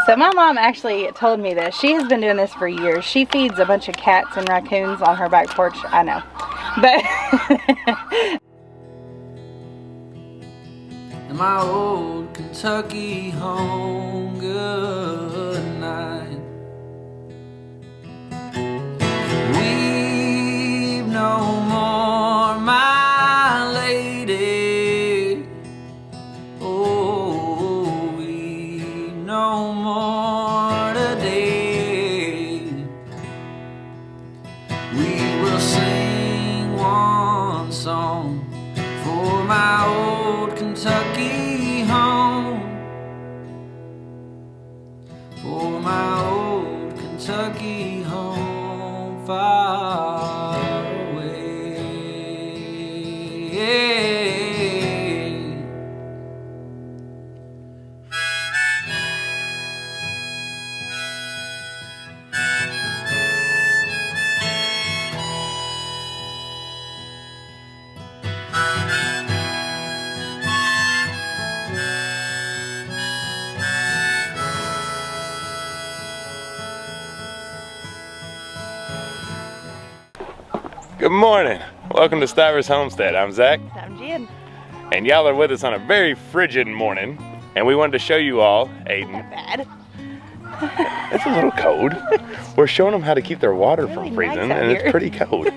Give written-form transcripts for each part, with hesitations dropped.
So my mom actually told me this. She has been doing this for years. She feeds a bunch of cats and raccoons on her back porch. I know. But in my old Kentucky home, good night. Weep no more, my lady. Oh, weep no more today. We will sing one song for my old Kentucky home, for my old Kentucky home far away. Good morning. Welcome to Stivers Homestead. I'm Zach. I'm Jen. And y'all are with us on a very frigid morning. And we wanted to show you all a... Not bad. It's a little cold. We're showing them how to keep their water Really from freezing, nice out and here. it's pretty cold.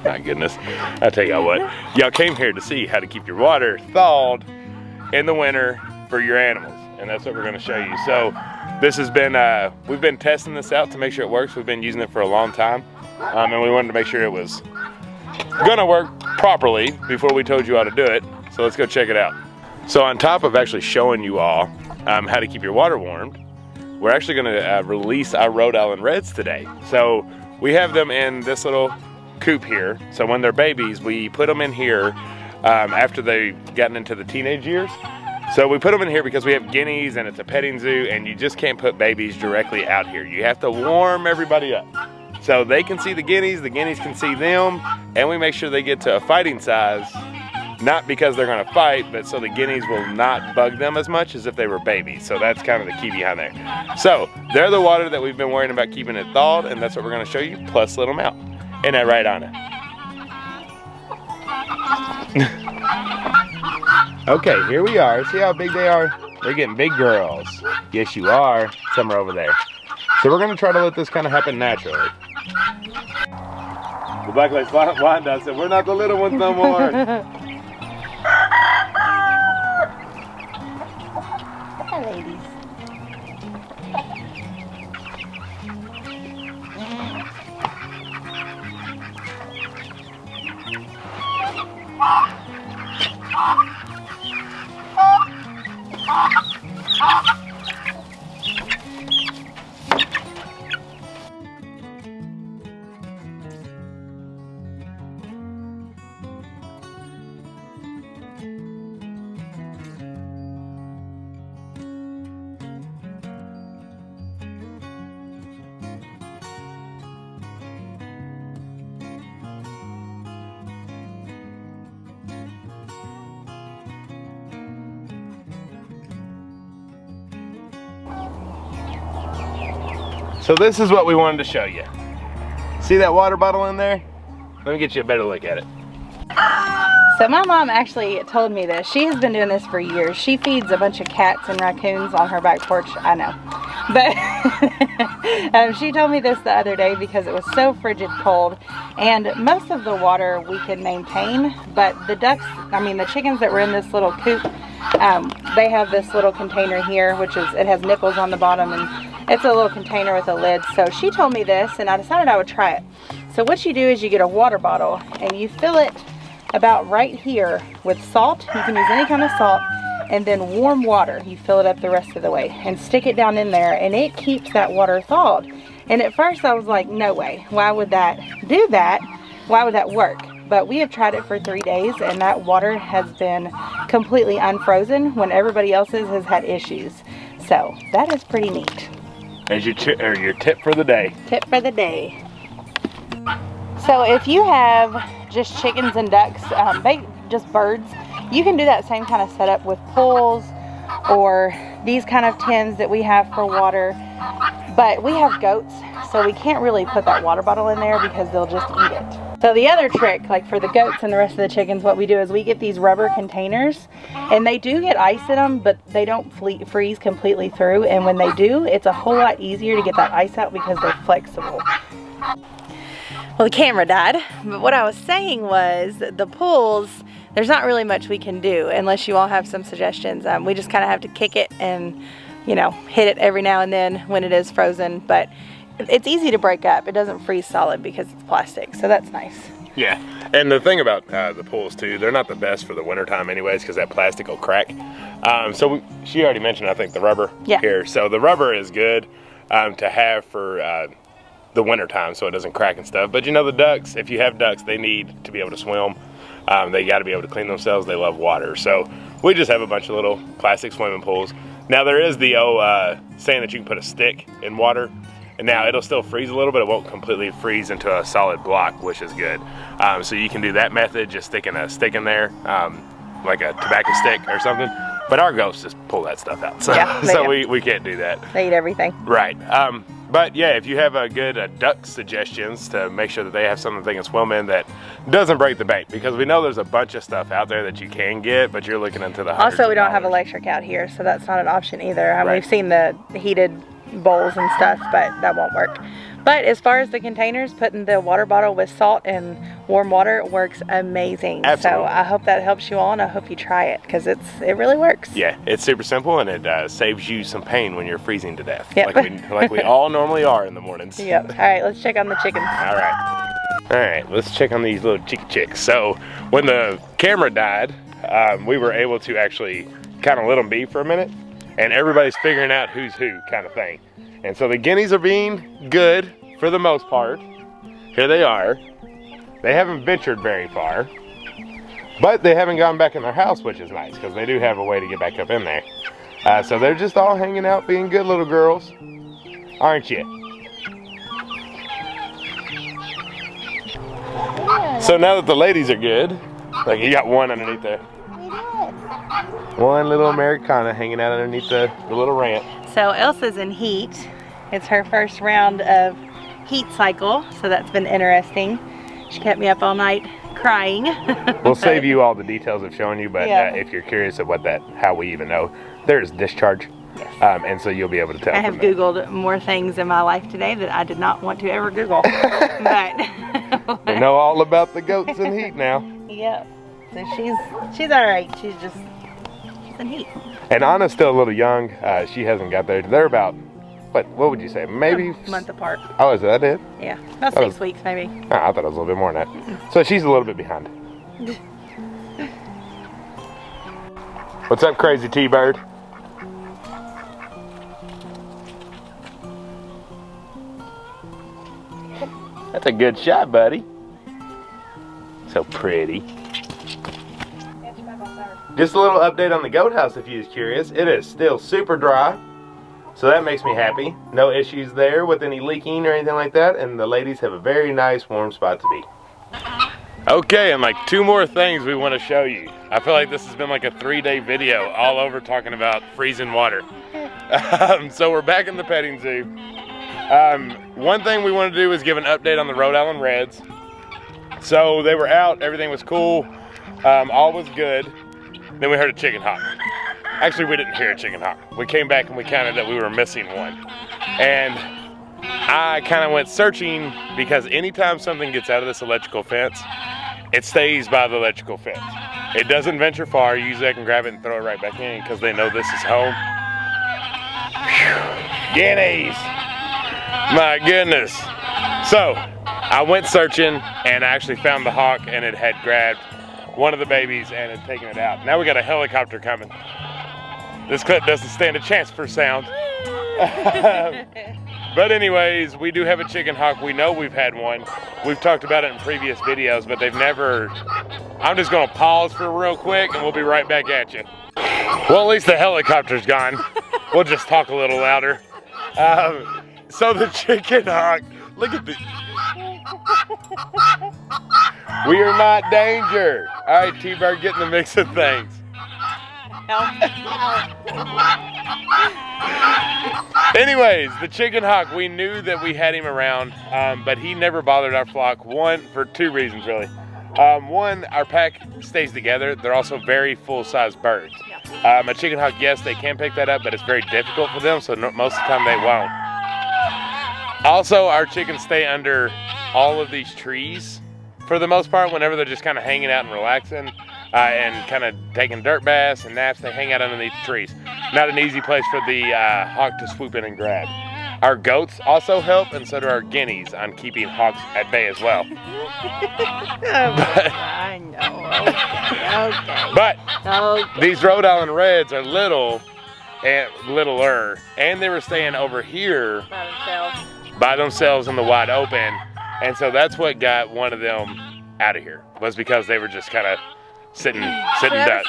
My goodness. I tell y'all what, y'all came here to see how to keep your water thawed in the winter for your animals. And that's what we're gonna show you. So this has been, we've been testing this out to make sure it works. We've been using it for a long time. And we wanted to make sure it was gonna work properly before we told you how to do it. So let's go check it out. So on top of actually showing you all how to keep your water warmed, we're actually gonna release our Rhode Island Reds today. So we have them in this little coop here. So when they're babies, we put them in here after they've gotten into the teenage years. So we put them in here because we have guineas and it's a petting zoo, and you just can't put babies directly out here. You have to warm everybody up. So they can see the guineas can see them, and we make sure they get to a fighting size, not because they're gonna fight, but so the guineas will not bug them as much as if they were babies. So that's kind of the key behind there. So they're the water that we've been worrying about keeping it thawed, and that's what we're gonna show you, plus let them out. Isn't that right, Anna? Okay, here we are. See how big they are? They're getting big girls. Yes, you are. Some are over there. So we're gonna try to let this kind of happen naturally. The Black Lace Wanda said, we're not the little ones no more. Hi, ladies. So this is what we wanted to show you. See that water bottle in there? Let me get you a better look at it. So my mom actually told me this. She has been doing this for years. She feeds a bunch of cats and raccoons on her back porch. I know. But she told me this the other day because it was so frigid cold, and most of the water we can maintain, but the ducks, I mean the chickens that were in this little coop, they have this little container here, which is, it has nipples on the bottom, and it's a little container with a lid. So she told me this, and I decided I would try it. So what you do is you get a water bottle and you fill it about right here with salt. You can use any kind of salt, and then warm water. You fill it up the rest of the way and stick it down in there, and it keeps that water thawed. And at first I was like, no way, why would that do that? Why would that work? But we have tried it for 3 days, and that water has been completely unfrozen when everybody else's has had issues. So that is pretty neat. As your tip for the day. Tip for the day. So if you have just chickens and ducks, just birds, you can do that same kind of setup with pools or these kind of tins that we have for water. But we have goats, so we can't really put that water bottle in there because they'll just eat it. So the other trick, like for the goats and the rest of the chickens, what we do is we get these rubber containers, and they do get ice in them, but they don't freeze completely through. And when they do, it's a whole lot easier to get that ice out because they're flexible. Well, the camera died, but what I was saying was the pools, there's not really much we can do unless you all have some suggestions. We just kind of have to kick it and, you know, hit it every now and then when it is frozen, but it's easy to break up. It doesn't freeze solid because it's plastic, so that's nice. Yeah, and the thing about the pools too, they're not the best for the wintertime anyways because that plastic will crack. She already mentioned, I think, the rubber here. So the rubber is good to have for the wintertime so it doesn't crack and stuff. But you know, the ducks, if you have ducks, they need to be able to swim. They got to be able to clean themselves. They love water. So we just have a bunch of little plastic swimming pools. Now there is the saying that you can put a stick in water, and now it'll still freeze a little, but it won't completely freeze into a solid block, which is good. So you can do that method, just sticking a stick in there, like a tobacco stick or something. But our goats just pull that stuff out, so, yeah, so we can't do that. They eat everything. Right. But yeah, if you have a good duck suggestions to make sure that they have something they can swim in that doesn't break the bank, because we know there's a bunch of stuff out there that you can get, but you're looking into the hundreds Also, we don't of have dollars. electric out here, so that's not an option either. I mean, Right. we've seen the heated bowls and stuff, but that won't work. But as far as the containers, putting the water bottle with salt and warm water works amazing. Absolutely. So I hope that helps you all, and I hope you try it because it really works. Yeah, it's super simple, and it saves you some pain when you're freezing to death, Yep. like we all normally are in the mornings. Yep. All right, let's check on the chickens. All right, let's check on these little cheeky chicks. So when the camera died, we were able to actually kind of let them be for a minute, and everybody's figuring out who's who kind of thing. And so the guineas are being good for the most part. Here they are. They haven't ventured very far, but they haven't gone back in their house, which is nice because they do have a way to get back up in there. So they're just all hanging out, being good little girls, aren't you? Yeah. So now that the ladies are good, like you got one underneath there. One little Americana hanging out underneath the little ramp. So Elsa's in heat. It's her first round of heat cycle, so that's been interesting. She kept me up all night crying. We'll save you all the details of showing you, but Yeah. if you're curious of how we even know, there's discharge. Yes. And so you'll be able to tell. I have from that. Googled more things in my life today that I did not want to ever Google. But We know all about the goats in heat now. yeah. So she's all right. She's in heat. And Anna's still a little young. She hasn't got there. They're about, what would you say? Maybe A month apart. Oh, is that it? Yeah, about Oh. 6 weeks maybe. Oh, I thought it was a little bit more than that. So she's a little bit behind. What's up, crazy T-Bird? That's a good shot, buddy. So pretty. Just a little update on the goat house if you're curious. It is still super dry, so that makes me happy. No issues there with any leaking or anything like that, and the ladies have a very nice warm spot to be. Okay, and like 2 more things we want to show you. I feel like this has been like a 3-day video all over talking about freezing water. So we're back in the petting zoo. One thing we want to do is give an update on the Rhode Island Reds. So they were out, everything was cool, all was good. Then we heard a chicken hawk. Actually, we didn't hear a chicken hawk. We came back and we counted that we were missing one. And I kind of went searching because anytime something gets out of this electrical fence, it stays by the electrical fence. It doesn't venture far. Usually I can grab it and throw it right back in because they know this is home. Whew. Guineas. My goodness. So I went searching and I actually found the hawk, and it had grabbed one of the babies and had taken it out. Now we got a helicopter coming. This clip doesn't stand a chance for sound. But anyways, we do have a chicken hawk. We know we've had one. We've talked about it in previous videos, but they've never... I'm just gonna pause for real quick and we'll be right back at you. Well, at least the helicopter's gone. We'll just talk a little louder. So the chicken hawk, look at this. We are not danger. All right, T-Bird, get in the mix of things. Help. Anyways, the chicken hawk, we knew that we had him around, but he never bothered our flock. One, for two reasons really. One, our pack stays together. They're also very full-size birds. A chicken hawk, yes, they can pick that up, but it's very difficult for them, so most of the time they won't. Also, our chickens stay under all of these trees for the most part. Whenever they're just kind of hanging out and relaxing and kind of taking dirt baths and naps, they hang out underneath the trees. Not an easy place for the hawk to swoop in and grab. Our goats also help, and so do our guineas on keeping hawks at bay as well. I know. But these Rhode Island Reds are little and littler, and they were staying over here by themselves in the wide open, and so that's what got one of them out of here, was because they were just kind of sitting ducks.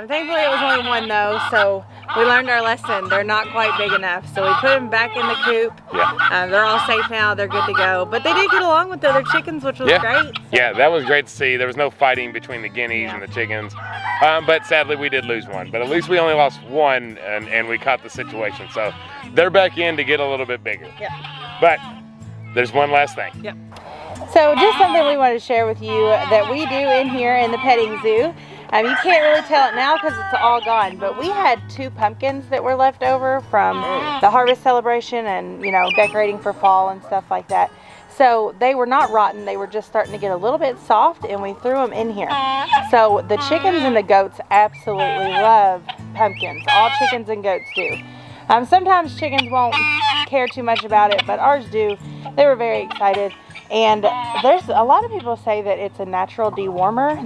Thankfully it was only one though, so we learned our lesson. They're not quite big enough, so we put them back in the coop. Yeah. They're all safe now. They're good to go. But they did get along with the other chickens, which was great. So. Yeah, that was great to see. There was no fighting between the guineas and the chickens. But sadly we did lose one. But at least we only lost one, and we caught the situation. So they're back in to get a little bit bigger. Yep. But there's one last thing. Yep. So just something we wanted to share with you that we do in here in the petting zoo. You can't really tell it now because it's all gone, but we had 2 pumpkins that were left over from the harvest celebration and, you know, decorating for fall and stuff like that. So they were not rotten, they were just starting to get a little bit soft, and we threw them in here. So the chickens and the goats absolutely love pumpkins. All chickens and goats do. Sometimes chickens won't care too much about it, but ours do. They were very excited. And there's a lot of people say that it's a natural dewormer.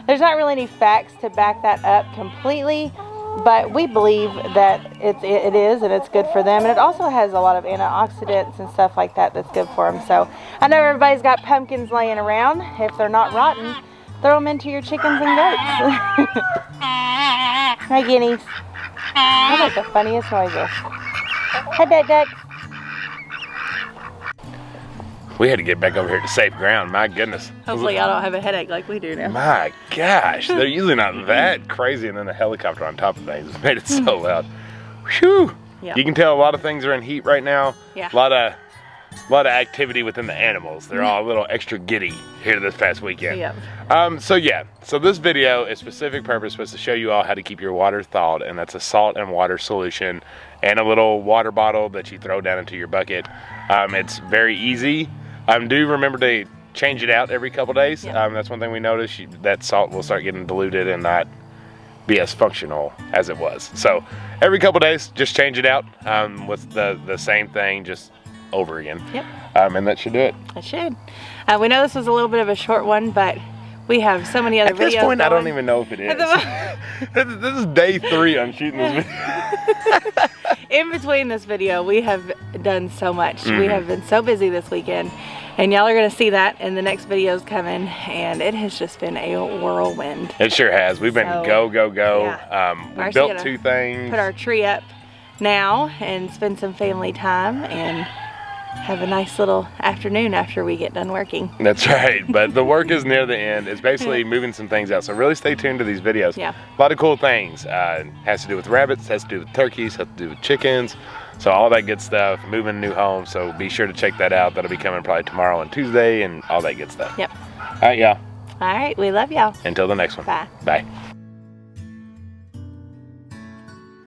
There's not really any facts to back that up completely, but we believe that it is, and it's good for them. And it also has a lot of antioxidants and stuff like that that's good for them. So I know everybody's got pumpkins laying around. If they're not rotten, throw them into your chickens and goats. Hi, guineas. I make the funniest noises. Hi, duck. We had to get back over here to safe ground. My goodness. Hopefully y'all don't have a headache like we do now. My gosh, they're usually not that crazy, and then the helicopter on top of things made it so loud. Whew. Yeah. You can tell a lot of things are in heat right now. Yeah. A lot of activity within the animals. They're all a little extra giddy here this past weekend. Yeah. So this video, its specific purpose was to show you all how to keep your water thawed, and that's a salt and water solution and a little water bottle that you throw down into your bucket. It's very easy. Do remember to change it out every couple days. That's one thing we noticed. That salt will start getting diluted and not be as functional as it was. So every couple days, just change it out with the same thing, just over again. Yep. And that should do it. It should. We know this was a little bit of a short one, but we have so many other videos. At this point, going. I don't even know if it is. This is day 3 on shooting this video. In between this video, we have done so much. We have been so busy this weekend, and y'all are going to see that in the next videos coming, and it has just been a whirlwind. It sure has. We've been go. Yeah. We built 2 things. Put our tree up now and spend some family time and have a nice little afternoon after we get done working. That's right, but the work is near the end. It's basically moving some things out, so really stay tuned to these videos. Yeah. A lot of cool things. Has to do with rabbits, has to do with turkeys, has to do with chickens, so all that good stuff, moving a new home, so be sure to check that out. That'll be coming probably tomorrow and Tuesday and all that good stuff. Yep. All right, y'all. All right, we love y'all. Until the next one. Bye. Bye.